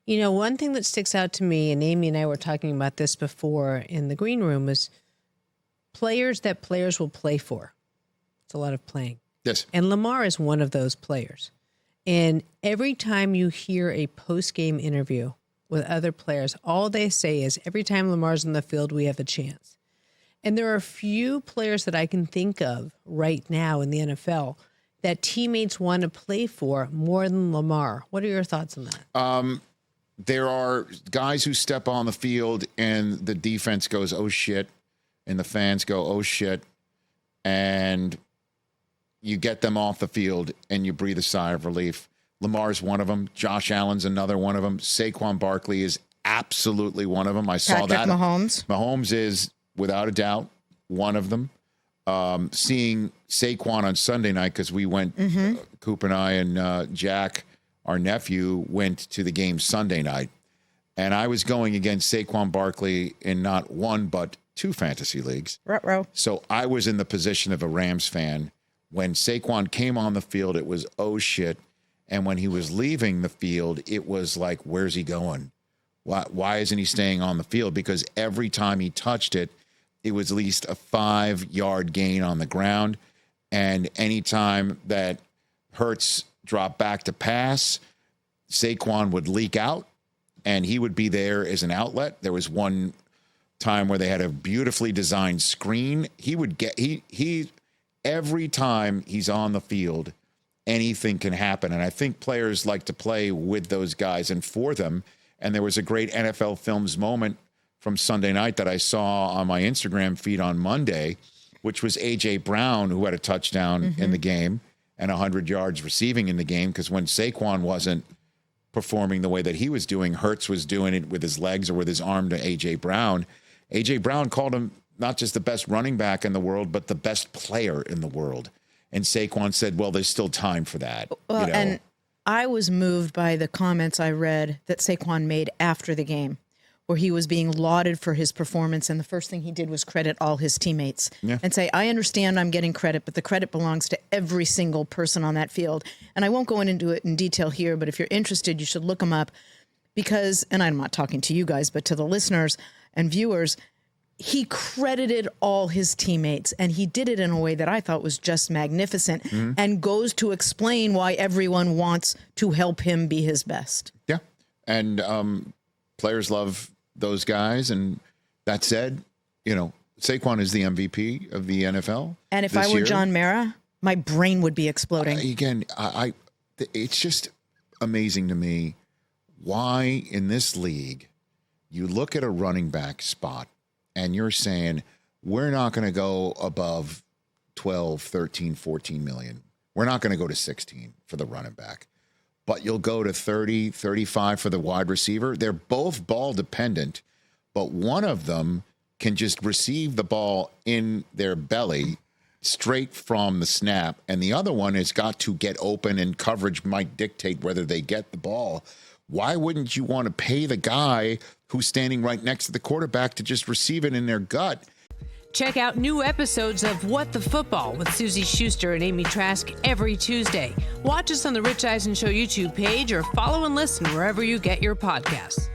You know, one thing that sticks out to me, and Amy and I were talking about this before in the green room, is players that players will play for. It's a lot of playing. Yes. And Lamar is one of those players. And every time you hear a post-game interview with other players, all they say is, every time Lamar's on the field, we have a chance. And there are a few players that I can think of right now in the NFL that teammates want to play for more than Lamar. What are your thoughts on that? There are guys who step on the field and the defense goes, oh, shit. And the fans go, oh, shit. And you get them off the field and you breathe a sigh of relief. Lamar's one of them. Josh Allen's another one of them. Saquon Barkley is absolutely one of them. I saw that. Mahomes is, without a doubt, one of them. Seeing Saquon on Sunday night, because we went, Coop and I and Jack, our nephew, went to the game Sunday night. And I was going against Saquon Barkley in not one, but two fantasy leagues. Ruh-roh. So I was in the position of a Rams fan. When Saquon came on the field, it was, oh, shit. And when he was leaving the field, it was like, where's he going? Why isn't he staying on the field? Because every time he touched it, it was at least a 5-yard gain on the ground. And anytime that Hurts dropped back to pass, Saquon would leak out, and he would be there as an outlet. There was one time where they had a beautifully designed screen. He would get, every time he's on the field, anything can happen. And I think players like to play with those guys and for them. And there was a great NFL Films moment from Sunday night that I saw on my Instagram feed on Monday, which was A.J. Brown, who had a touchdown in the game and 100 yards receiving in the game, because when Saquon wasn't performing the way that he was doing, Hurts was doing it with his legs or with his arm to A.J. Brown. A.J. Brown called him not just the best running back in the world, but the best player in the world. And Saquon said, well, there's still time for that. Well, you know? And I was moved by the comments I read that Saquon made after the game, where he was being lauded for his performance, and the first thing he did was credit all his teammates and say, I understand I'm getting credit, but the credit belongs to every single person on that field. And I won't go into it in detail here, but if you're interested, you should look him up because, and I'm not talking to you guys, but to the listeners and viewers, he credited all his teammates, and he did it in a way that I thought was just magnificent and goes to explain why everyone wants to help him be his best. Yeah. And players love those guys. And that said, you know, Saquon is the MVP of the NFL. And if I were John Mara, my brain would be exploding. It's just amazing to me why in this league you look at a running back spot and you're saying, we're not going to go above 12, 13, 14 million. We're not going to go to 16 for the running back. But you'll go to 30, 35 for the wide receiver. They're both ball dependent, but one of them can just receive the ball in their belly straight from the snap, and the other one has got to get open, and coverage might dictate whether they get the ball. Why wouldn't you want to pay the guy who's standing right next to the quarterback to just receive it in their gut? Check out new episodes of What the Football with Suzy Shuster and Amy Trask every Tuesday. Watch us on the Rich Eisen Show YouTube page or follow and listen wherever you get your podcasts.